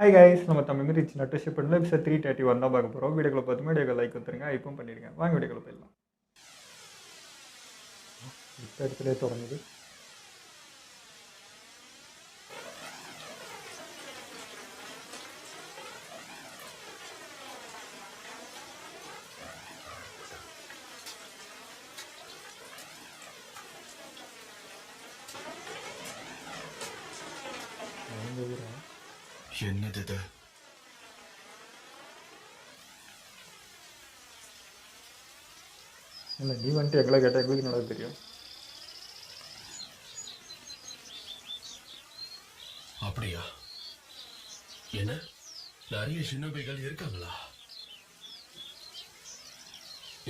Hi guys, நம்ம Tamil reach நட்டு பண்ணல எபிசோட் 331 தான் பார்க்க போகிறோம். வீடியோக்குள்ள பார்த்து வீடியோக்கு லைக் கொடுத்துருங்க, ஐப்பும் பண்ணிடுங்க. வாங்க வீடியோக்குள்ள போயிடலாம். இந்த இடத்துல தொடங்குது. என்னது இது? இல்லை, நீ வந்துட்டு எங்களை கேட்டால் எங்களுக்கு நல்லா தெரியும். அப்படியா? என்ன நிறைய சின்னபைகள் இருக்காங்களா?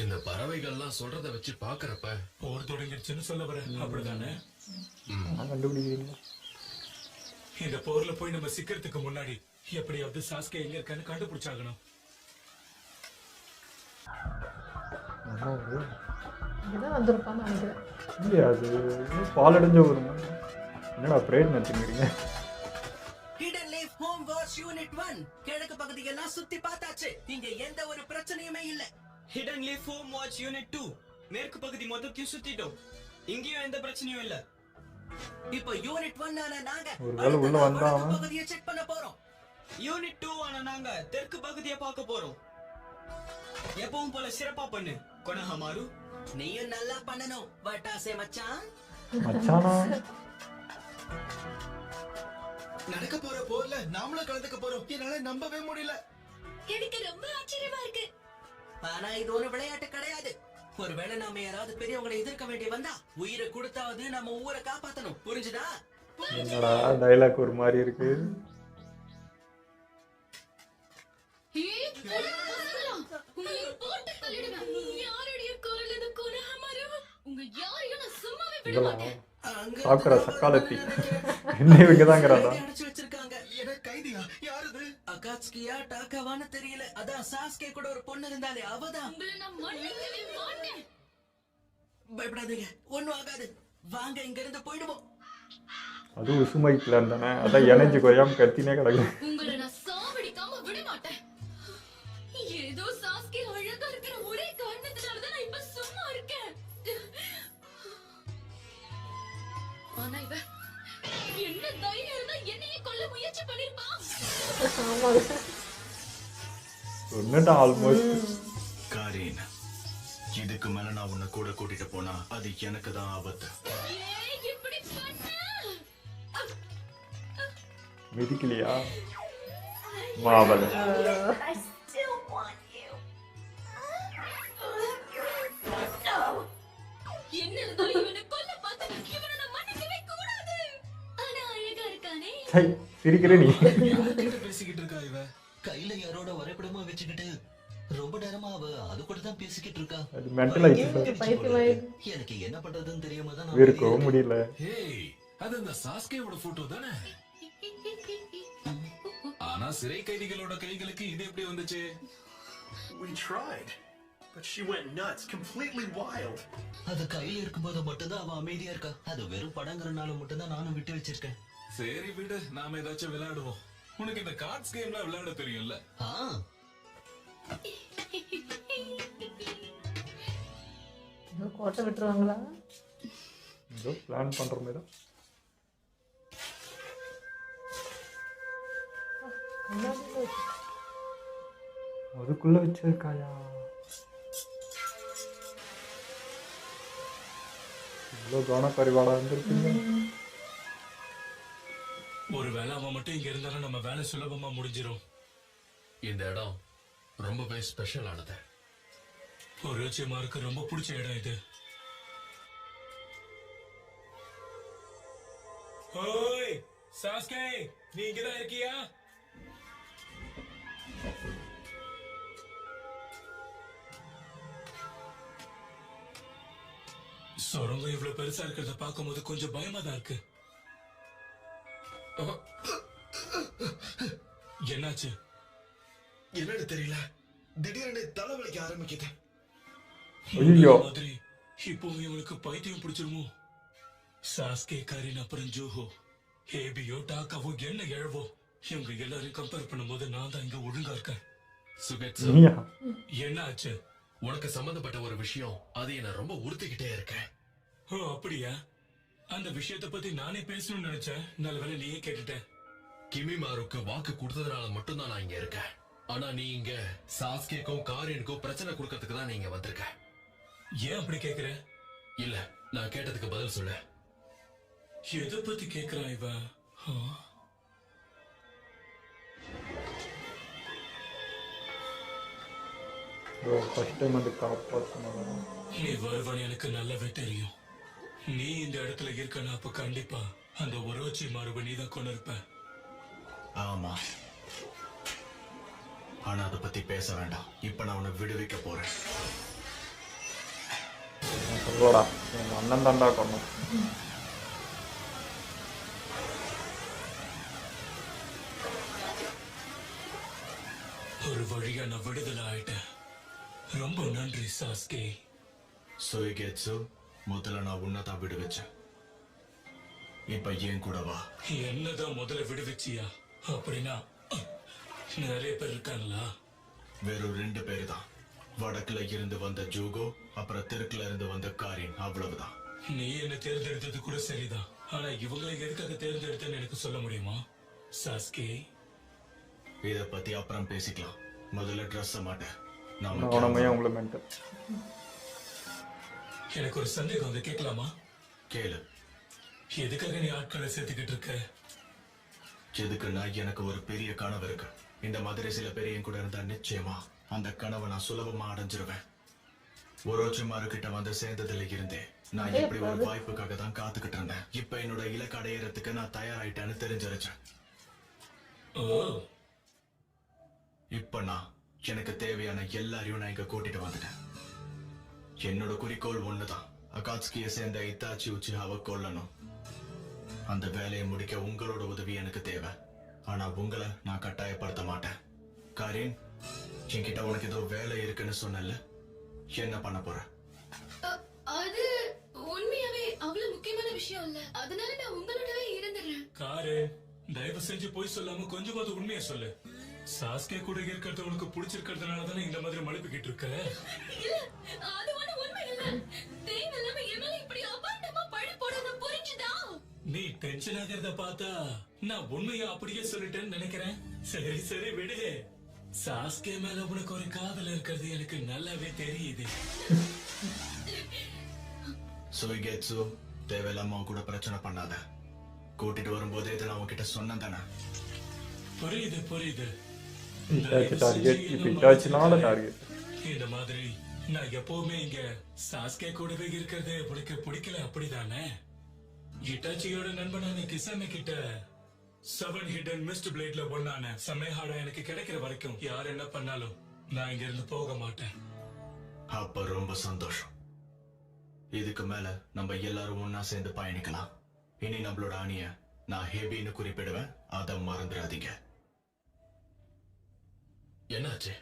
இந்த பறவைகள்லாம் சொல்றத வச்சு பாக்குறப்ப போர் தொடங்கிடுச்சுன்னு சொல்ல வர அப்படிதானே? கண்டுபிடிக்கிறீங்களா? இந்த போர்ல போய் நம்ம சிக்கிறதுக்கு முன்னாடி எப்படியாவது சாஸ்கே எங்க இருக்கான்னு கண்டுபிடிச்சாகணும். இல்லையா, அது பால் அடைஞ்ச ஒரு என்னடா பிரேட் நினைச்சுக்கிறீங்க? Hidden leaf home watch unit 1 கிழக்கு பகுதியெல்லாம் சுத்தி பார்த்தாச்சு. இங்க எந்த ஒரு பிரச்சனையுமே இல்ல. Hidden leaf home watch unit 2 மேற்கு பகுதி மொத்தத்தையும் சுத்திட்டோம். இங்கேயும் எந்த பிரச்சனையும் இல்ல. இப்போ யூனிட் 1 ஆன நாங்க ஒருவேளை உள்ள வந்தா அவன் பகுதியை செக் பண்ண போறோம். யூனிட் 2 ஆன நாங்க தெற்கு பகுதியை பார்க்க போறோம். எப்பவும் போல சிறப்பா பண்ணு கொனஹமாரு. நீயும் நல்லா பண்ணணும் வட்டாசே மச்சான். மச்சானா நடக்க போற போர்ல நாமளும் கலந்துக்க போறோம். என்னால நம்பவே முடியல. எனக்கு ரொம்ப ஆச்சரியமா இருக்கு. ஆனா இது ஒரு விளையாட்டு கிடையாது. ஒருவேளை நாம யாராவது பெரியவங்களை எதிர்க்க வேண்டி வந்தா உயிரை கொடுத்தாவது நம்ம ஊரை காப்பாத்தணும். புரிஞ்சுதா? என்னடா டைலாக் ஒரு மாதிரி இருக்கு. சாக்குற சக்காலத்தி என்ன இவங்கதாங்கிறாடா. அடைச்சு வச்சிருக்காங்க. கைதியா? யாருது? அகாட்ஸ்கியா டாக்காவான்னு தெரியல. அதான் சாஸ்கே கூட ஒரு பொண்ணு இருந்தாலே அவதான். பயப்படாதீங்க, ஒண்ணும் ஆகாது. வாங்க இங்க இருந்து போயிடுவோம். அது உசுமை பிளான் தானே, அதான் இணைஞ்சு குறையாம கத்தினே கிடக்கு. உங்களை நான் சாவடிக்காம விட மாட்டேன். ஏதோ சாஸ்கே அழகா இருக்கிற ஒரே காரணத்தினாலதான் நான் இப்ப சும்மா இருக்கேன். ஆனா இவ என்ன தைரியம் இருந்தா என்னையே கொல்ல முயற்சி பண்ணிருப்பான். சொன்னடா ஆல்மோஸ்ட். காரீன், இதுக்கு மேல நான் உன்னை கூட கூட்டிட்டு போனா அது எனக்கு தான் ஆபத்து. ஏன் இப்படி பண்ண? மிதிக்கலையா மாவல? I still want you. என்ன இருந்தாலும் இவனை கொல்ல பார்த்தேன். இவனை நான் மன்னிக்கவே கூடாது. ஆனா அழகா இருக்கானே. சை, சிரிக்கிற நீ. யார்கிட்ட பேசிக்கிட்டு இருக்கா இவ? கையில யாரோட வரைபடமா வச்சுக்கிட்டு ரொம்ப நேரமா அவ அது கூட தான் பேசிக்கிட்டு இருக்கா. அது மென்டல் ஆயிடுச்சு. எனக்கு என்ன பண்றதுன்னு தெரியாம தான் இருக்கவும் முடியல. ஏய், அது அந்த சாஸ்கேவோட போட்டோ தானே? ஆனா சிறை கைதிகளோட கைகளுக்கு இது எப்படி வந்துச்சு? We tried, but she went nuts, completely wild. அது கையில இருக்கும்போது மட்டும்தான் அவ அமைதியா இருக்கா. அது வெறும் படங்கிறனால மட்டும்தான் நானும் விட்டு வச்சிருக்கேன். சரி விடு, நாம ஏதாச்சும் விளையாடுவோம். உனக்கு இந்த கார்ட்ஸ் கேம்லாம் விளையாட தெரியும்ல? கோட்டை விட்டுருவாங்களா? ஏதோ பிளான் பண்ற மாதிரி. அதுக்குள்ள வச்சிருக்காயா? இவ்வளோ கவனக்கறிவாடா இருந்திருக்குங்க. ஒருவேளை அவன் மட்டும் இங்க இருந்தாலும் நம்ம வேலை சுலபமா முடிஞ்சிரும். இந்த இடம் ரொம்பவே ஸ்பெஷல் ஆனது. ஒரோச்சிமாருக்கு ரொம்ப பிடிச்ச இடம் இது. ஓய் சாஸ்கே, நீ இங்கதான் இருக்கியா? சுரங்கம் இவ்வளவு பெருசா இருக்கிறத பார்க்கும்போது கொஞ்சம் பயமா தான் இருக்கு. என்னாச்சு? என்னன்னு தெரியல, திடீர்னு தலைவலிக்க ஆரம்பிக்குது. ஐயோ, மாதிரி இப்போ இவனுக்கு பைத்தியம் பிடிச்சிருமோ? சாஸ்கே காரின் அப்புறம் ஜூஹோ ஹேபியோ டாக்காவோ என்ன எழவோ இவங்க எல்லாரையும் கம்பேர் பண்ணும்போது நான் தான் இங்க ஒழுங்கா இருக்கேன். சுகெட்சு, நீயா? என்ன ஆச்சு? உனக்கு சம்பந்தப்பட்ட ஒரு விஷயம் அது என்ன ரொம்ப உறுத்திக்கிட்டே இருக்கேன். ஓ அப்படியா? அந்த விஷயத்தை பத்தி நானே பேசணும்னு நினைச்சேன். நல்ல வேளை நீயே கேட்டுட்ட. கிமிமாருக்கு வாக்கு கொடுத்ததுனால மட்டும்தான் நான் இங்க இருக்கேன். ஆனா நீ இங்க சாஸ்கேக்கும் காரியனுக்கும் பிரச்சனை கொடுக்கறதுக்கு தான் நீங்க வந்திருக்க. ஏன் அப்படி கேக்குற? இல்ல, நான் கேட்டதுக்கு பதில் சொல்லு. எதை பத்தி கேக்குறான் இவன்? ஆ? ஃபர்ஸ்ட் டைம் வந்து காப்பாற்றணும். நீ வருவன் எனக்கு நல்லாவே தெரியும். நீ இந்த இடத்துல இருக்கனா அப்ப கண்டிப்பா அந்த ஒரோச்சி மாறுவ நீ தான் கொண்டு இருப்ப. ஆமா, ஆனா அதை பத்தி பேச வேண்டாம். இப்ப நான் உன்னை விடுவிக்க போறேன். சொல்லடா, எங்கள் அண்ணன் தாண்டா கொண்டோம். ஒரு வழியா நான் விடுதலை ஆயிட்டேன். ரொம்ப நன்றி சாஸ்கே. சுயகேட்சு, முதல்ல நான் உன்னை தான் விடுவிச்சேன். இப்ப ஏன் கூட வா. என்னதான் முதல்ல விடுவிச்சியா? அப்படின்னா நிறைய பேர் இருக்காங்களா? வெறும் 2 பேரு தான். வடக்குல இருந்து வந்த ஜூகோ, அப்புறம் தெற்குல இருந்து வந்த காரின், அவ்வளவுதான். நீ என்ன தேர்ந்தெடுத்தது கூட சரிதான். ஆனா இவங்களை எதுக்காக தேர்ந்தெடுத்தேன்னு எனக்கு சொல்ல முடியுமா சாஸ்கே? இத பத்தி அப்புறம் பேசிக்கலாம். முதல்ல ட்ரெஸ் மாட்டேன். உடமையே உங்களை மென்டல். எனக்கு ஒரு சந்தேகம் வந்து கேட்கலாமா? கேளு. எதுக்காக நீ ஆட்களை சேர்த்துக்கிட்டு இருக்க? எதுக்குன்னா எனக்கு ஒரு பெரிய கனவு இருக்கு. இந்த மாதிரி சில பேர் என் கூட இருந்தா நிச்சயமா அந்த கனவை நான் சுலபமா அடைஞ்சிருவேன். ஒரோச்சிமாரு கிட்ட வந்து சேர்ந்ததுல இருந்தே நான் இப்படி ஒரு வாய்ப்புக்காக தான் காத்துக்கிட்டு இருந்தேன். இப்ப என்னோட இலக்கு அடையறதுக்கு நான் தயாராயிட்டேன்னு தெரிஞ்சிருச்சேன். ஓ, இப்ப நான் எனக்கு தேவையான எல்லாரையும் நான் இங்க கூட்டிட்டு வந்துட்டேன். என்னோட குறிக்கோள் ஒண்ணுதான், அகாட்சுகிய சேர்ந்த இத்தாச்சி உச்சிஹாவை கொல்லணும். அந்த வேலையை முடிக்க உங்களோட உதவி எனக்கு தேவை. ஆனா உங்களை நான் கட்டாயப்படுத்த மாட்டேன். காரின், என்கிட்ட உனக்கு ஏதோ வேலை இருக்குன்னு சொன்னல, என்ன பண்ண போற? அது உண்மையாவே அவ்வளவு முக்கியமான விஷயம் இல்ல. அதனால நான் உங்களோடவே இருந்துடுறேன். காரு, தயவு செஞ்சு போய் சொல்லாம கொஞ்சமாவது உண்மையை சொல்லு. சாஸ்கே கூட இருக்கிறது உனக்கு பிடிச்சிருக்கிறதுனால தானே இந்த மாதிரி மழுப்பிக்கிட்டு இருக்க? இல்ல, அது ஒண்ணும் உண்மை இல்ல. தேவையில்லாம என் மேல இப்படி அபாண்டமா பழி போடுறது புரிஞ்சுதா? நீ டென்ஷன் ஆகிறத பார்த்தா நான் உண்மையா அப்படியே சொல்லிட்டேன்னு நினைக்கிறேன். சரி சரி விடு. சாஸ்கே மேல உனக்கு ஒரு காதல் இருக்கிறது எனக்கு நல்லாவே தெரியுது. சுயகேட்சு, தேவையில்லாம அவன் கூட பிரச்சனை பண்ணாத. கூட்டிட்டு வரும்போதே இதை நான் உன்கிட்ட சொன்னேன் தானே. புரியுது புரியுது. இட்டாச்சி டார்கெட், இப்போ இட்டாச்சினால டார்கெட். இந்த மாதிரி நான் எப்பவுமே இங்க சாஸ்கே கூடவே இருக்கிறது உனக்கு பிடிக்கல அப்படிதானே? இட்டாச்சியோட நண்பனான கிசாமி கிட்ட 7 ஹிடன் மிஸ்ட் பிளேட்ல ஒண்ணான சமேஹாடா எனக்கு கிடைக்கிற வரைக்கும் யார் என்ன பண்ணாலும் நான் இங்க இருந்து போக மாட்டேன். அப்ப ரொம்ப சந்தோஷம். இதுக்கு மேல நம்ம எல்லாரும் ஒன்னா சேர்ந்து பயணிக்கலாம். இனி நம்மளோட அணிய நான் ஹெபின்னு குறிப்பிடுவேன், அதை மறந்துடாதீங்க. என்னாச்சு?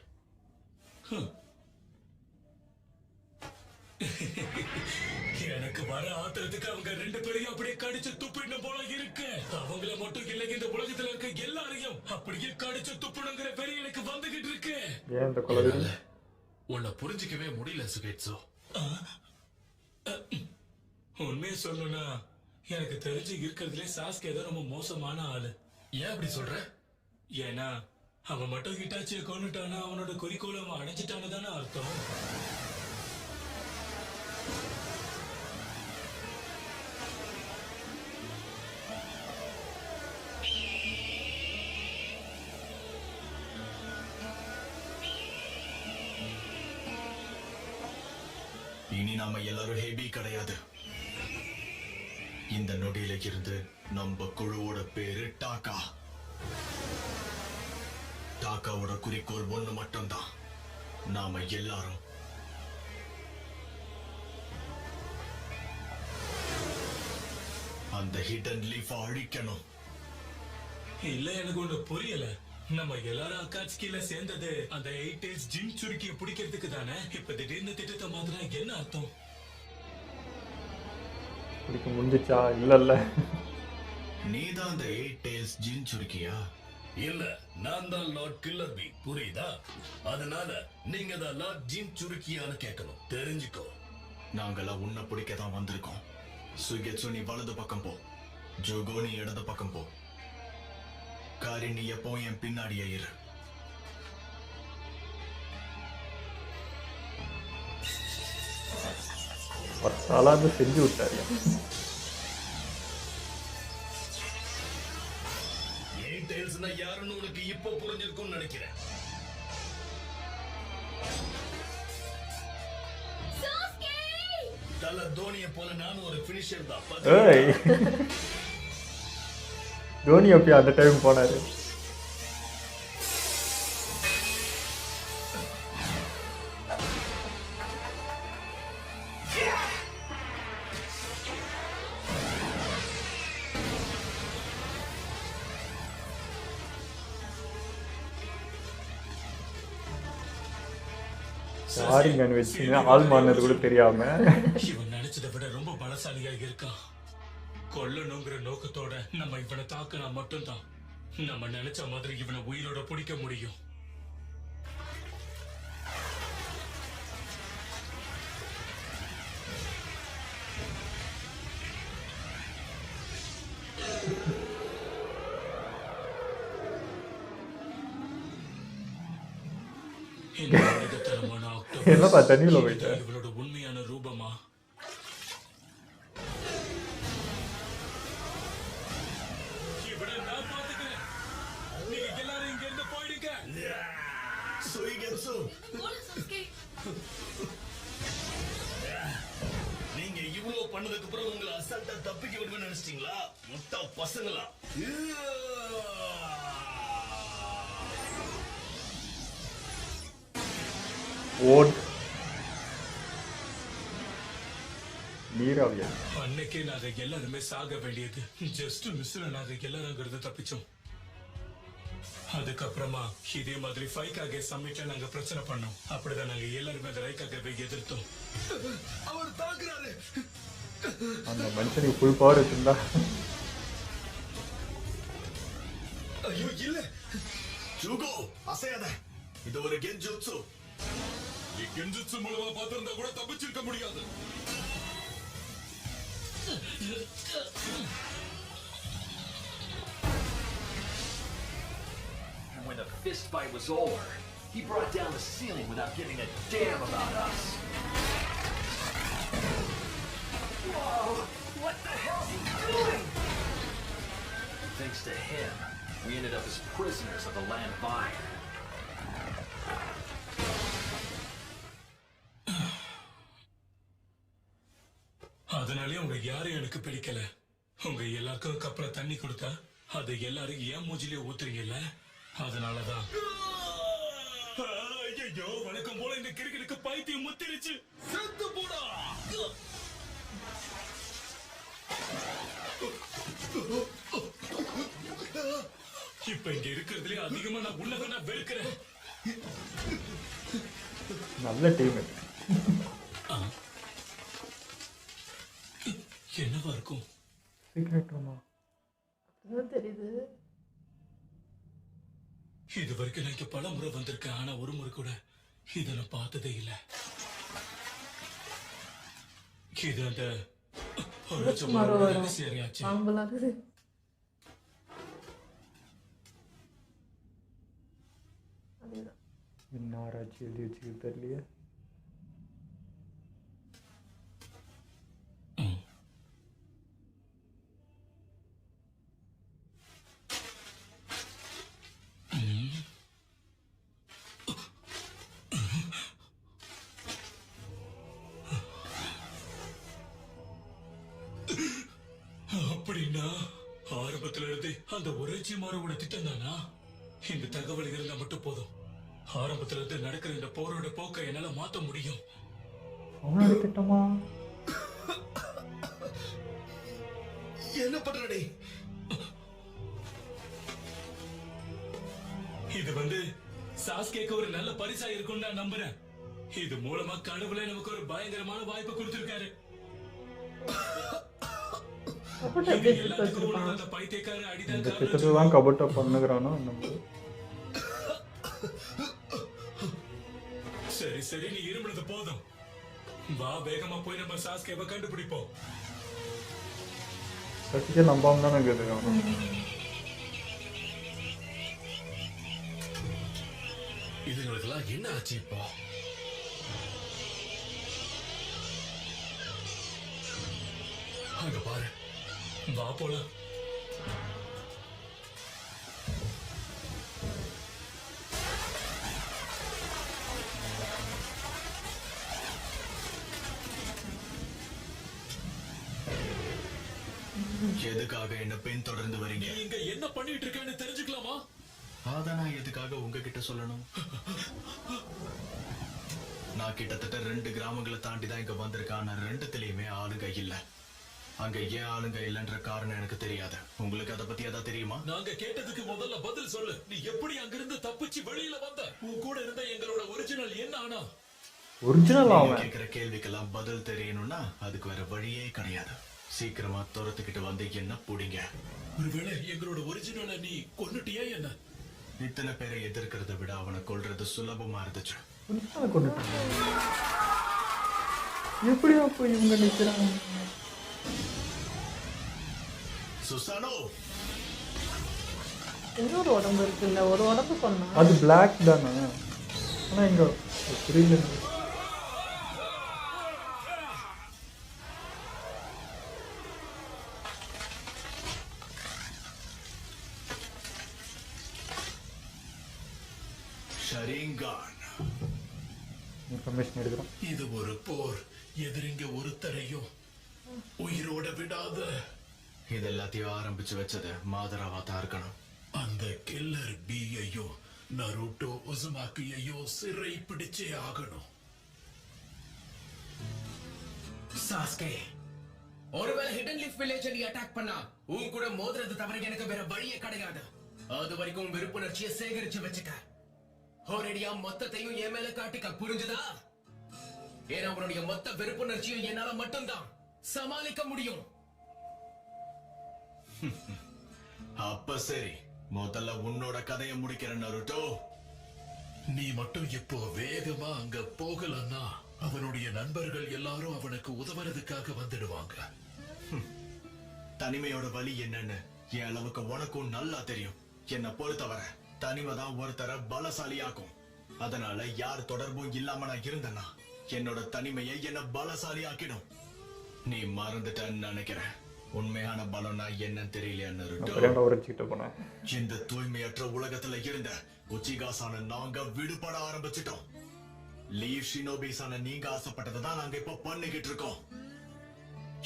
எனக்கு வர ஆத்திரத்துக்கு அவங்க 2 பேரையும் அப்படியே கடிச்சு துப்பிடணும் போல இருக்கு. அவங்கள மட்டும் இல்லைங்க, இந்த உலகத்துல இருக்க எல்லாரையும் அப்படியே கடிச்சு துப்பிடுங்கிற பெரிய எனக்கு வந்துகிட்டு இருக்கு. ஏன் இந்த கொலவெறி? உன்னை புரிஞ்சிக்கவே முடியல சுகேட்சோ. உண்மையை சொல்லணும்னா எனக்கு தெரிஞ்சு இருக்கிறதுலே சாஸ்கே தான் ரொம்ப மோசமான ஆளு. ஏன் அப்படி சொல்ற? ஏன்னா அவன் மட்டும் ஹிட்டாச்சியை கொண்டுட்டானா அவனோட குறிக்கோளை அவன் அடைஞ்சிட்டான்னு தானே அர்த்தம். இனி நாம எல்லாரும் ஹெபி கிடையாது. இந்த நொடியில இருந்து நம்ம குழுவோட பேரு டாக்கா. டாக்காவோட குறிக்கோள் ஒண்ணு மட்டும்தான், நாம எல்லாரும் அந்த ஹிடன் லீஃப் அழிக்கணும். இல்ல, எனக்கு ஒண்ணு புரியல. நம்ம எல்லாரும் அகாட்சுகில சேர்ந்தது அந்த 8 டேஸ் ஜின் சுருக்கிய பிடிக்கிறதுக்கு தானே. இப்ப திடீர்னு திட்டத்தை மாத்தினா என்ன அர்த்தம்? பிடிக்க முடிஞ்சிச்சா? இல்ல நீதான் அந்த 8 டேஸ் ஜின் சுருக்கியா? இல்ல, நான் தான் லார்ட் கில்லர் பி, புரியுதா? அதனால நீங்க தான் லார்ட் ஜின் சுருக்கியான்னு கேட்கணும், தெரிஞ்சுக்கோ. நாங்கெல்லாம் உன்னை பிடிக்க தான் வந்திருக்கோம். சுகெட்சு நீ வலது பக்கம் போ, ஜோகோ நீ இடது பக்கம் போ, காரி நீ எப்பவும் என் பின்னாடியே இரு. பத்தாளாவது செஞ்சு விட்டாரு. ஏன் டேல்ஸ்னா யாருன்னு உனக்கு இப்போ புரிஞ்சிருக்கும்னு நினைக்கிறேன். சாஸ்கே தல தோனியை போல நானும் ஒரு ஃபினிஷர் தான். ஏய் தோனி அப்பயா அந்த டைம் போனாரு. யாருங்க வச்சுங்க ஆள் மாறினது கூட தெரியாம. இவன் நினைச்சதை விட ரொம்ப பலசாலியா இருக்கான். கொல்லணுங்கிற நோக்கத்தோட நம்ம இவனை தாக்குனா மட்டும்தான் நம்ம நினைச்ச மாதிரி இவனை உயிரோட பிடிக்க முடியும். இந்த மிருகத்தனமான ஆக்டோபஸ் என்னப்பா தண்ணியில போயிட்ட? இவளோட உண்மையான ரூபமா? இவனை நான் பாத்துக்கிறேன். நீங்க எல்லாரும் இங்க இருந்து போயிடுங்க. சுயிகெட்சு, போலாம் சாஸ்கே. நீங்க இவ்வளவு பண்ணதுக்கு அப்புறம் உங்களை அசால்ட்டா தப்பிக்க விடுவேன்னு நினைச்சிட்டீங்களா? முட்டா பசங்களா! ஓட் நீராவியா அன்னைக்கே நாங்க எல்லாருமே சாக வேண்டியது. ஜஸ்ட் மிஸ்ல நாங்க எல்லாரும் அங்கிருந்து தப்பிச்சோம். அதுக்கப்புறமா இதே மாதிரி ஃபைக்காக சம்மிட்ல நாங்க பிரச்சனை பண்ணோம். அப்படிதான் நாங்க எல்லாருமே அந்த ரைக்காகவே எதிர்த்தோம். அவர் தாக்குறாரு. அந்த மனுஷனுக்கு ஃபுல் பவர் வச்சிருந்தா. ஐயோ இல்ல, ஜோகோ அசையாத, இது ஒரு கென்ஜுட்சு. நீ கென்ஜுட்சு மூலமா பார்த்திருந்தா கூட தப்பிச்சிருக்க முடியாது. And when the fist fight was over, he brought down the ceiling without giving a damn about us. Whoa! What the hell's he doing? Thanks to him, we ended up as prisoners of the Land of Iron. அதனாலே உங்க யாரும் எனக்கு பிடிக்கல. உங்க எல்லாருக்கும் கப்பல தண்ணி கொடுத்தா அதை எல்லாரும் ஏன் மூஞ்சிலே ஊத்துறீங்கல்ல, அதனாலதான். ஐயோ, வழக்கம் போல இந்த கிரிக்கெட்டுக்கு பைத்தியம் முத்திருச்சு. செத்து போடா. இப்ப இங்க இருக்கிறதுலே அதிகமா நான் உள்ளத நான் வெறுக்கிறேன். நல்ல டீம். என்னவா இருக்கும்? சீக்ரெட் ரூமா தெரியுது. இது வரைக்கும் நான் இங்க பல முறை வந்திருக்கேன். ஆனா ஒரு முறை கூட இதை நான் பார்த்ததே இல்ல. இது அந்த ரகசியமாச்சு. பாம்பலாகுது. அதேதான். என்ன ஆராய்ச்சி எழுதி வச்சுக்கிட்டு தெரியலையே. அப்படின்னா ஆரம்பத்துல இருந்தே அந்த ஒரேச்சி மாரோட திட்டம் தானா? இந்த தகவல் இருந்தா மட்டும் போதும். ஆரம்பத்துல இருந்து நடக்கிற இந்த போரோட போக்கை என்னால மாத்த முடியும். அவனோட திட்டமா? என்ன பண்றடி? இது வந்து சாஸ்கேக்கு ஒரு நல்ல பரிசா இருக்கும்னு நான் நம்புறேன். இது மூலமா கடவுளே நமக்கு ஒரு பயங்கரமான வாய்ப்பு கொடுத்திருக்காரு. கபோட்டா எப்படி இங்க எடுத்து எல்லாத்துக்கும் வச்சிருப்பான்? உனக்கு அந்த பைத்தியக்கார அடிதான் இந்த காரணம் திட்டத்தை தான் கபட்டா பண்ணுகிறானோ நம்ம. சரி சரி நீ இருமுறது போதும். வா வேகமா போய் நம்ம சாஸ்கேவை கண்டுபிடிப்போம். சத்திக்கே நம்பாம தானே இருக்குது அவன். இதுங்களுக்கெல்லாம் என்ன ஆச்சு இப்போ? அங்க பாரு. வா போலாம். எதுக்காக என்ன பின்தொடர்ந்து வரீங்க? நீ இங்க என்ன பண்ணிட்டு இருக்கேன்னு தெரிஞ்சுக்கலாமா? அதான் நான் எதுக்காக உங்ககிட்ட சொல்லணும்? நான் கிட்டத்தட்ட 2 கிராமங்களை தாண்டி தான் இங்க வந்திருக்கேன். ஆனா 2த்துலயுமே ஆளுங்க இல்ல. அங்க ஏன் ஆளுங்க இல்லைன்ற காரணம் எனக்கு தெரியாது. உங்களுக்கு அதை பத்தி ஏதாவது தெரியுமா? நாங்க கேட்டதுக்கு முதல்ல பதில் சொல்லு. நீ எப்படி அங்கிருந்து தப்பிச்சு வெளியில வந்த? உன் கூட இருந்த எங்களோட ஒரிஜினல் என்ன ஆனா? ஒரிஜினல் நீங்க அவன். கேக்குற கேள்விக்கெல்லாம் பதில் தெரியணும்னா அதுக்கு வேற வழியே கிடையாது. சீக்கிரமா துரத்துக்கிட்டு வந்து என்ன புடிங்க. ஒருவேளை எங்களோட ஒரிஜினலை நீ கொன்னுட்டியா என்ன? இத்தனை பேரை எதிர்க்கிறத விட அவனை கொல்றது சுலபமா இருந்துச்சு. ஒரிஜினலை கொண்டுட்டாங்க. எப்படியா போய் இவங்க நிற்கிறாங்க? சுசானோ, இன்னொரு உடம்பு இருக்குல்ல, ஒரு உடம்பு கொண்டா. அது பிளாக் தானே? ஆனா இங்க புரியல. ஷரிங்கான் இன்ஃபர்மேஷன் எடுக்கிறோம். இது ஒரு போர். எதிரிங்க ஒருத்தரையும் உயிரோட விடாத. இது எல்லாத்தையும் ஆரம்பிச்சு வச்சது மாதராவா தான் இருக்கணும். அந்த கில்லர் பியையோ நருட்டோ உசுமாக்கியையோ சிறை பிடிச்சே ஆகணும். சாஸ்கே, ஒருவேளை ஹிடன் லீஃப் வில்லேஜ் நீ அட்டாக் பண்ணா உன் கூட மோதுறது தவிர எனக்கு வேற வழியே கிடையாது. அது வரைக்கும் விருப்புணர்ச்சியை சேகரிச்சு வச்சுக்க. ஒரேடியா மொத்தத்தையும் என் மேல காட்டிக்க, புரிஞ்சுதா? ஏன்னா உன்னுடைய மொத்த விருப்புணர்ச்சியும் என்னால மட்டும்தான் சமாளிக்க முடியும். அப்ப சரி, முதல்ல உன்னோட கதையை முடிக்கிற நருட்டோ. நீ மட்டும் இப்போ வேகமா அங்க போகலன்னா அவனுடைய நண்பர்கள் எல்லாரும் அவனுக்கு உதவுறதுக்காக வந்துடுவாங்க. தனிமையோட வலி என்னன்னு என் அளவுக்கு உனக்கும் நல்லா தெரியும். என்னை பொறுத்தவரை தனிமை தான் ஒருத்தரை பலசாலியாக்கும். அதனால யார் தொடர்பும் இல்லாம நான் இருந்தேன்னா என்னோட தனிமையை என்ன பலசாலியாக்கிடும். நீ மறந்துட்டன்னு நினைக்கிறேன். உண்மையான பலம்னா என்னன்னு தெரியலையா நருட்டோ? நான் உரைச்சிக்கிட்ட போனேன். இந்த தூய்மையற்ற உலகத்துல இருந்த உச்சிகாசான நாங்க விடுபட ஆரம்பிச்சிட்டோம். லீவ் ஷினோபிஸான நீங்க ஆசைப்பட்டதை தான் நாங்க இப்ப பண்ணிக்கிட்டு இருக்கோம்.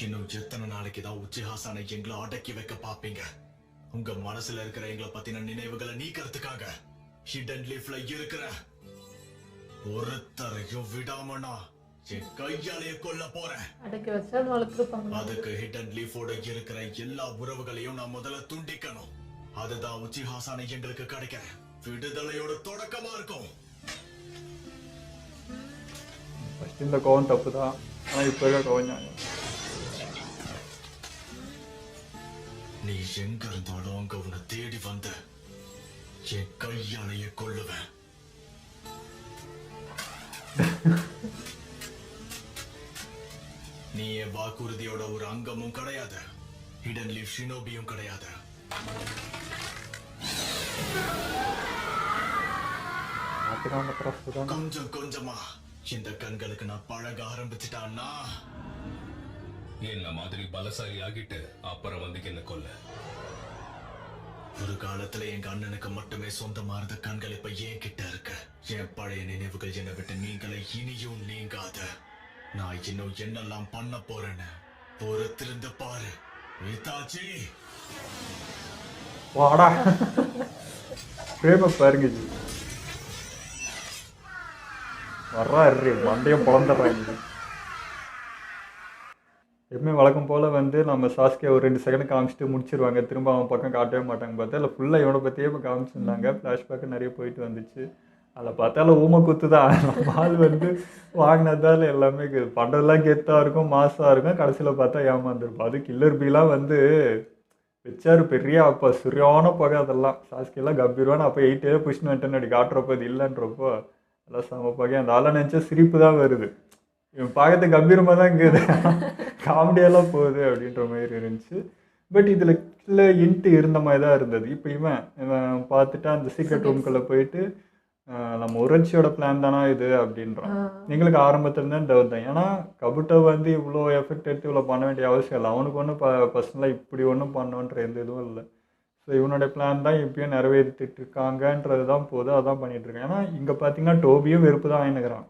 இன்னும் எத்தனை நாளைக்கு தான் உச்சிஹாசான எங்களை அடக்கி வைக்க பாப்பீங்க? உங்க மனசுல இருக்கிற எங்களை பத்தின நினைவுகளை நீக்கிறதுக்காக ஹிடன் லீஃப்ல இருக்கிற ஒருத்தரையும் விடாமனா என் கையாலேயே கொல்ல போறேன். அடக்கி வச்சா வளர்த்துருப்பாங்க. அதுக்கு ஹிடன் லீஃபோட இருக்கிற எல்லா உறவுகளையும் நான் முதல்ல துண்டிக்கணும். அதுதான் உச்சிஹாசான எங்களுக்கு கிடைக்கிற விடுதலையோட தொடக்கமா இருக்கும். ஃபர்ஸ்ட் இந்த கோவம் தப்பு தான், ஆனா இப்போ இருக்க கோவம் நியாயம். நீ எங்க இருந்தாலும் அங்க உன்னை தேடி வந்த என் கையாலேயே கொல்லுவேன். நீ என் வாக்குறுதியோட ஒரு அங்கமும் கிடையாது. ஹிடன் லீஃப் ஷினோபியும் கிடையாது. கொஞ்சம் கொஞ்சமா இந்த கண்களுக்கு நான் பழக ஆரம்பிச்சுட்டான்னா என்ன மாதிரி பலசாலி ஆகிட்டு அப்புறம் வந்து என்ன கொல்ல? ஒரு காலத்துல எங்க அண்ணனுக்கு மட்டுமே சொந்தமா இருந்த கண்கள் இப்ப ஏன் கிட்ட இருக்கு. என் பழைய நினைவுகள் என்னை விட்டு நீங்களே இனியும் நீங்காத. நான் இன்னும் என்னெல்லாம் பண்ண போறேன்னு பொறுத்திருந்து பாரு இதாச்சி. வாடா பிரேம பாருங்க ஜி, வர்றாரு மண்டையும் பிறந்துடுறாங்க. எப்பவுமே வழக்கம் போல் வந்து நம்ம சாஸ்கே ஒரு 2 செகண்ட் காமிச்சிட்டு முடிச்சிருவாங்க, திரும்ப அவன் பக்கம் காட்டவே மாட்டாங்க. பார்த்தா இல்லை ஃபுல்லாக இவனை பற்றியே இப்போ காமிச்சிருந்தாங்க. ஃப்ளாஷ்பேக்கு நிறைய போயிட்டு வந்துச்சு. அதில் பார்த்தாலும் ஊமை குத்து தான். நம்ம ஆள் வந்து வாங்கினதால எல்லாமே பண்ணுறதுலாம் கெத்தாக இருக்கும், மாசாக இருக்கும். கடைசியில் பார்த்தா ஏமாந்துருப்போம். அது கில்லர் பீலாம் வந்து வச்சாரு பெரிய அப்போ சரியான பகை. அதெல்லாம் சாஸ்கெல்லாம் கம்பீரமான அப்போ 8 புஷ்னு வந்துட்டேன்னு அப்படி காட்டுறப்போ அது இல்லைன்றப்போ அதெல்லாம் செம பகை. அந்த ஆளை நினச்சா சிரிப்பு தான் வருது. இவன் பார்க்கறது கம்பீரமாக தான் இருக்குது, காமெடியெல்லாம் போகுது அப்படின்ற மாதிரி இருந்துச்சு. பட் இதில் இல்லை இன்ட்டு இருந்த மாதிரி தான் இருந்தது. இப்போ இவன் பார்த்துட்டு அந்த சீக்ரெட் ரூம்குள்ளே போயிட்டு நம்ம உரட்சியோட பிளான் தானா இது அப்படின்றான். எங்களுக்கு ஆரம்பத்துல தான் டவுட் தான். ஏன்னா கபுட்டோ வந்து இவ்வளோ எஃபெக்ட் எடுத்து இவ்வளோ பண்ண வேண்டிய அவசியம் இல்லை. அவனுக்கு ஒன்றும் பர்சனலாக இப்படி ஒன்றும் பண்ணோன்ற எந்த இதுவும் இல்லை. ஸோ இவனோட பிளான் தான் இப்பயும் நிறைவேற்றிட்டு இருக்காங்கன்றது தான் போதும், அதான் பண்ணிட்டு இருக்கான். ஏன்னா இங்கே பார்த்தீங்கன்னா டோபியும் வெறுப்பு தான் ஆயினுக்கிறான்.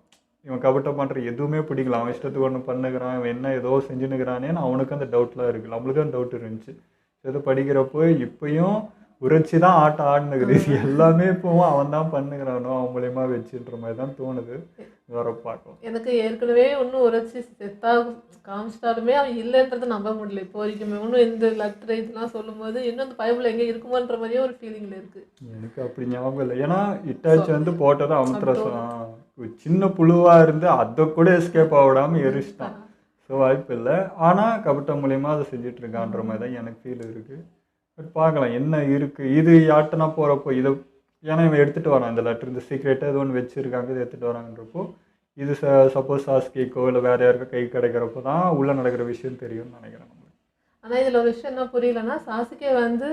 இவன் கபுட்டோ பண்ணுற எதுவுமே பிடிக்கல, அவன் இஷ்டத்துக்கு ஒன்று பண்ணுகிறான், இவன் என்ன ஏதோ செஞ்சுன்னுக்கிறானேன்னு அவனுக்கு அந்த டவுட்லாம் இருக்குது. நம்மளுக்கும் அந்த டவுட் இருந்துச்சு. ஸோ இது படிக்கிறப்போ இப்பயும் உரைச்சி தான் ஆட்டம் ஆடினுக்குது. எல்லாமே இப்போவும் அவன் தான் பண்ணுகிறானோ அவன் மூலியமாக வச்சுன்ற மாதிரி தான் தோணுது. வர பார்க்கலாம். எனக்கு ஏற்கனவே ஒன்றும் உரைச்சி செத்தாக காமிச்சிட்டாலுமே அவன் இல்லைன்றதை நம்ப முடியல இப்போ வரைக்குமே. இன்னும் இந்த லெட்டர் இதெல்லாம் சொல்லும்போது இன்னும் அந்த பைபிள் எங்கே இருக்குமோன்ற மாதிரியே ஒரு ஃபீலிங்கில் இருக்குது. எனக்கு அப்படி ஞாபகம் இல்லை. ஏன்னா இட்டாச்சி வந்து போட்டதை அமுத்திர சின்ன புழுவாக இருந்து அதை கூட எஸ்கேப் ஆகிடாமல் எரிச்சிட்டான். ஸோ வாய்ப்பு இல்லை. ஆனால் கபட்ட மூலியமாக அதை செஞ்சுட்டு இருக்கான்ற மாதிரி தான் எனக்கு ஃபீல் இருக்குது. பட் பார்க்கலாம் என்ன இருக்குது. இது யார்ட்டனா போகிறப்போ இதை ஏன்னா இவன் எடுத்துகிட்டு வரான் இந்த லெட்டர், இந்த சீக்ரெட்டாக ஏதோ ஒன்று வச்சுருக்காங்க, இதை எடுத்துகிட்டு வராங்கன்றப்போ இது சப்போஸ் சாஸ்கிக்கோ இல்லை வேறு யாருக்கோ கை கிடைக்கிறப்போ தான் உள்ளே நடக்கிற விஷயம் தெரியும்னு நினைக்கிறேன். ஆனால் இதில் ஒரு விஷயம் என்ன புரியலன்னா, சாசுகே வந்து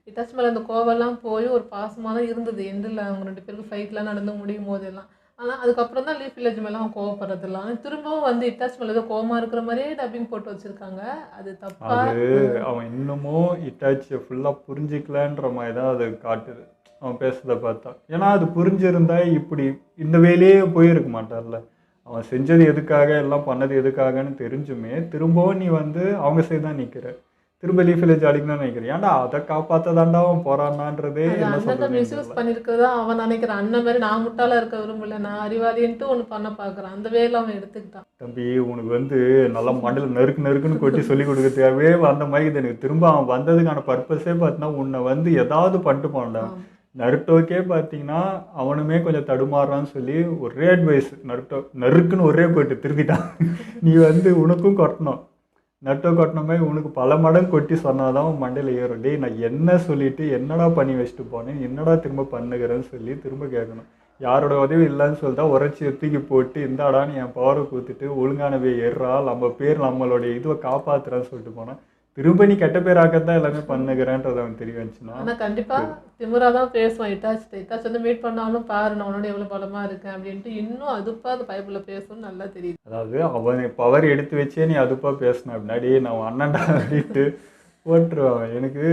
இட்டாச்சி மேலே அந்த கோவெல்லாம் போய் ஒரு பாசமாக தான் இருந்தது எண்டில் அவங்க 2 பேருக்கு ஃபைட்லாம் நடந்து முடியும் போதெல்லாம். ஆனால் அதுக்கப்புறம் தான் லீஃப் வில்லேஜ் மேலே அவன் கோவப்படுறதில்ல. ஆனால் திரும்பவும் வந்து இட்டாச்சி மேலே ஏதோ கோவமாக இருக்கிற மாதிரியே டப்பிங் போட்டு வச்சுருக்காங்க. அது தப்பா? அது அவன் இன்னமும் இட்டாச்சியை ஃபுல்லாக புரிஞ்சிக்கலன்ற மாதிரி தான் அது காட்டுது அவன் பேசுறதை பார்த்தா. ஏன்னா அது புரிஞ்சிருந்தா இப்படி இந்த வேலையே போயிருக்க மாட்டார்ல. அவன் செஞ்சது எதுக்காக எல்லாம் பண்ணது எதுக்காகன்னு தெரிஞ்சுமே திரும்பவும் நீ வந்து அவங்க சைடு தான் நிற்கிற, திரும்ப லீஃப் வில்லேஜ் அடிக்கணும்னு நினைக்கிறேன். ஏன்டா அதை காப்பாற்றதாண்டா அவன் போறான்னான்றதே என்ன சொல்றது. மிஸ்யூஸ் பண்ணியிருக்கிறதா அவன் நினைக்கிறான். அண்ணன் மாதிரி நான் முட்டாளாக இருக்க விரும்பல, நான் அறிவாளின்ட்டு ஒன்று பண்ண பார்க்குறான். அந்த வேலை அவன் எடுத்துக்கிட்டான். தம்பி உனக்கு வந்து நல்லா மண்டல நறுக்குன்னு கொட்டி சொல்லி கொடுக்கறதுக்காகவே அந்த மாதிரி எனக்கு திரும்ப அவன் வந்ததுக்கான பர்பஸே பார்த்தீங்கன்னா உன்னை வந்து ஏதாவது பண்ணிட்டு போனான். நருட்டோக்கே பார்த்தீங்கன்னா அவனுமே கொஞ்சம் தடுமாறுறான்னு சொல்லி ஒரே அட்வைஸ் நறுக்குன்னு ஒரே போயிட்டு திரும்பிட்டான். நீ வந்து உனக்கும் கொட்டணும், நட்டோ கொட்டின மாதிரி உனக்கு பல மடங்கு கொட்டி சொன்னாதான் மண்டையில் ஏறும். டேய் நான் என்ன சொல்லிட்டு என்னடா பண்ணி வச்சுட்டு போனேன், என்னடா திரும்ப பண்ணுகிறேன்னு சொல்லி திரும்ப கேட்கணும். யாரோட உதவி இல்லைன்னு சொல்லிட்டா உரைச்சி தூக்கி போட்டு இந்தாடான்னு என் பவரை கொடுத்துட்டு ஒழுங்கானவே ஏறா நம்ம பேர் நம்மளுடைய இதுவை காப்பாத்துறான்னு சொல்லிட்டு போனேன். திரும்ப நீ கெட்ட பேர் ஆக்கத்தான் எல்லாமே பண்ணுகிறேன்றது அவன் தெரிய வந்துச்சுன்னா. ஆனால் கண்டிப்பாக திமுறாக தான் பேசுவான். இட்டாச்சி வந்து மீட் பண்ணாலும் பாரு நான் உன்னோட எவ்வளோ பலமாக இருக்கேன் அப்படின்ட்டு இன்னும் அதுப்பா அந்த பைபிளில் பேசணும்னு நல்லா தெரியுது. அதாவது அவன் பவர் எடுத்து வச்சே நீ அதுப்பா பேசின அப்படின்னாடி நான் அண்ணன்டா அப்படின்ட்டு போட்டுருவான். எனக்கு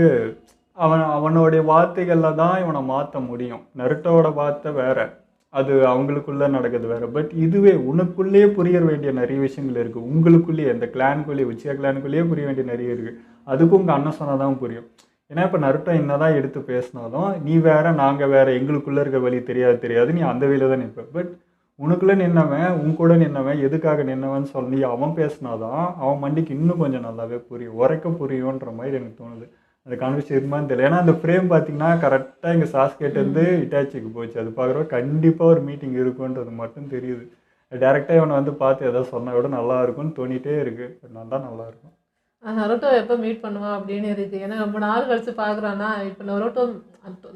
அவனுடைய வார்த்தைகளில் தான் இவனை மாற்ற முடியும். நருட்டோட வார்த்தை வேற, அது அவங்களுக்குள்ளே நடக்குது வேறு. பட் இதுவே உனக்குள்ளேயே புரிய வேண்டிய நிறைய விஷயங்கள் இருக்குது. உங்களுக்குள்ளேயே இந்த கிளானுக்குள்ளேயே உச்சியா கிளானுக்குள்ளேயே புரிய வேண்டிய நிறைய இருக்குது. அதுக்கும் உங்கள் அண்ணன் சொன்னால் தான் புரியும். ஏன்னா இப்போ நருட்டோ என்ன தான் எடுத்து பேசினாலும் நீ வேற நாங்கள் வேற, எங்களுக்குள்ளே இருக்க வழி தெரியாது நீ அந்த வழியில் தான் நிற்ப. பட் உனக்குள்ளே நின்னவன் உன் கூட நின்னவன் எதுக்காக நின்னவன்னு சொல்லி அவன் பேசினாதான் அவன் மண்டிக்கு இன்னும் கொஞ்சம் நல்லாவே புரியும், உரைக்க புரியுன்ற மாதிரி எனக்கு தோணுது. அந்த கான்வர்சேஷன் தெரியல. ஏன்னா அந்த ஃப்ரேம் பார்த்தீங்கன்னா கரெக்டாக எங்கள் சாஸ்கேட்லேருந்து இட்டாச்சிக்கு போச்சு. அது பார்க்குறப்ப கண்டிப்பாக ஒரு மீட்டிங் இருக்குன்றது மட்டும் தெரியுது. டேரெக்டாக இவனை வந்து பார்த்து எதாவது சொன்னால் விட நல்லா இருக்கும்னு தோணிகிட்டே இருக்குது. நல்லா நல்லாயிருக்கும். நருட்டோ எப்போ மீட் பண்ணுவான் அப்படின்னு இருக்குது. ஏன்னா ரொம்ப நாள் கழிச்சு பார்க்குறான்னா இப்போ நருட்டோ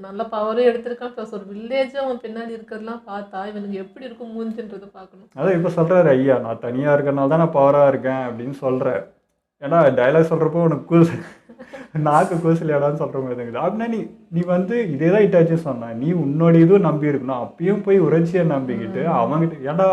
நல்ல பவரும் எடுத்திருக்கான். ப்ளஸ் ஒரு வில்லேஜும் அவன் பின்னாடி இருக்கிறதுலாம் பார்த்தா இவனுக்கு எப்படி இருக்கும் மூஞ்சுன்றதை பார்க்கணும். அதான் இப்போ சொல்கிறாரு, ஐயா நான் தனியாக இருக்கிறனால தான் நான் பவராக இருக்கேன் அப்படின்னு சொல்கிறேன். ஏன்னா டைலாக் சொல்கிறப்போ உனக்கு நாக்கு கூசலியாடான்னு சொல்கிற மாதிரி இருக்குது. அப்படின்னா நீ வந்து இதே தான் இட்டாச்சு சொன்னான். நீ உன்னோட இதுவும் நம்பி இருக்கணும். அப்பயும் போய் உரைச்சியை நம்பிக்கிட்டு அவங்ககிட்ட ஏடா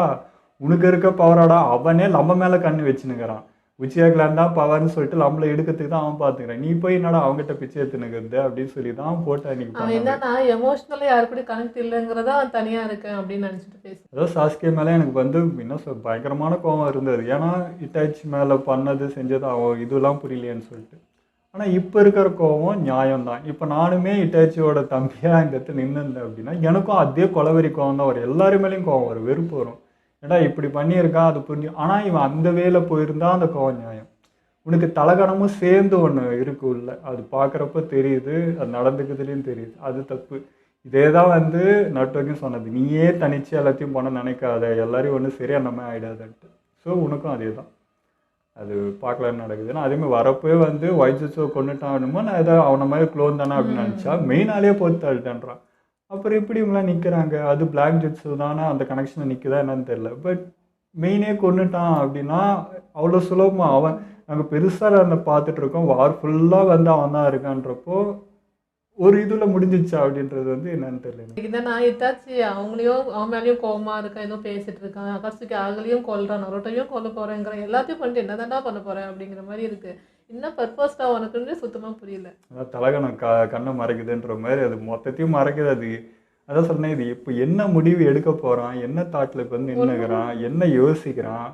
உனக்கு இருக்க பவராடா அவனே நம்ம மேலே கண்ணு வச்சுனுக்கிறான். உச்சியா கிளான் தான் பவர்னு சொல்லிட்டு நம்மளை எடுக்கிறதுக்கு தான் அவன் பார்த்துக்கிறான். நீ போய் என்னடா அவங்ககிட்ட பிச்சை எடுத்துனுக்குறது அப்படின்னு சொல்லி தான் போட்டு அவன் என்னன்னா எமோஷனலாக யாரு கூட கனெக்ட் இல்லைங்கிறதா அவன் தனியாக இருக்கேன் அப்படின்னு நினச்சிட்டு பேச. அதாவது சாஸ்கே மேலே எனக்கு வந்து இன்னும் பயங்கரமான கோபம் இருந்தது. ஏன்னா இட்டாச்சி மேலே பண்ணது செஞ்சது அவன் இதெல்லாம் புரியலையேன்னு சொல்லிட்டு. ஆனால் இப்போ இருக்கிற கோவம் நியாயம்தான். இப்போ நானுமே இட்டாச்சியோட தம்பியாக இந்த இடத்துல நின்றுந்தேன் அப்படின்னா எனக்கும் அதே கொலவெறி கோவம் தான் வரும். எல்லாரும் மேலேயும் கோவம் வரும், வெறுப்பு வரும். ஏன்னா இப்படி பண்ணியிருக்கான் அது புரிஞ்சு. ஆனால் இவன் அந்த வேலை போயிருந்தா அந்த கோவம் நியாயம். உனக்கு தலகணமும் சேர்ந்து ஒன்று இருக்கு உள்ள, அது பார்க்குறப்ப தெரியுது, அது நடந்துக்குதுலேயும் தெரியுது. அது தப்பு. இதே தான் வந்து நட்டுவரைக்கும் சொன்னது, நீயே தனிச்சு எல்லாத்தையும் பண்ண நினைக்காத, எல்லாரையும் ஒன்று சரியா நம்ம ஆகிடாதன்ட்டு. ஸோ உனக்கும் அதே தான், அது பார்க்கலான்னு நடக்குதுன்னா அதேமாதிரி வரப்பே வந்து வைஜூஸோ கொண்டுட்டானுமோ நான் ஏதாவது அவனை மாதிரி க்ளோன் தானே அப்படின்னு நினச்சா மெயினாலே போட்டு தள்ளிட்டேன்றான். அப்புறம் எப்படி இவங்களாம் நிற்கிறாங்க, அது பிளாக் ஜெட்ஸு தானே அந்த கனெக்ஷனில் நிற்குதா என்னன்னு தெரில. பட் மெயினே கொண்டுட்டான் அப்படின்னா அவ்வளோ சுலபமாக அவன் நாங்கள் பெருசாக அந்த பார்த்துட்ருக்கோம், வார் ஃபுல்லாக வந்து அவன் தான் இருக்கான்றப்போ ஒரு இதில் முடிஞ்சிச்சா அப்படின்றது வந்து என்னன்னு தெரியல. இதை நான் இத்தாச்சி அவங்களையும் அவன் மேலேயும் கோவமா இருக்கேன், ஏதோ பேசிட்டு இருக்கான், அகாட்சுகி ஆகலையும் கொல்றான், நரோட்டையும் கொல்ல போறேங்கிற, எல்லாத்தையும் பண்ணிட்டு என்னதான்டா பண்ண போறேன் அப்படிங்கிற மாதிரி இருக்கு. என்ன பர்பஸ்டா உனக்குன்னு சுத்தமா புரியல. அதான் தலகணம் கண்ணை மறைக்குதுன்ற மாதிரி அது மொத்தத்தையும் மறைக்குது. அது அதான் சொன்னேன், இது இப்போ என்ன முடிவு எடுக்க போகிறான், என்ன தாட்டில் இப்போ வந்து நின்றுக்கிறான், என்ன யோசிக்கிறான்,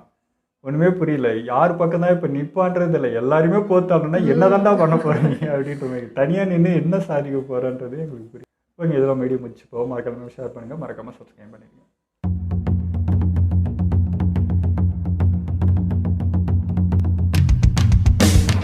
ஒன்றுமே புரியல. யார் பக்கம் தான் இப்போ நிற்பான்றது இல்லை, எல்லாருமே போத்தாங்கன்னா என்ன தாண்டா பண்ண போகிறீங்க அப்படின்ற மாதிரி தனியாக நின்று என்ன சாதிக்க போகிறன்றது எங்களுக்கு புரியும். ஓகே, இதெல்லாம் மீடியம் முடிச்சுப்போம். மறக்காம ஷேர் பண்ணுங்கள், மறக்காமல் சப்ஸ்கிரைப் பண்ணிடுங்க.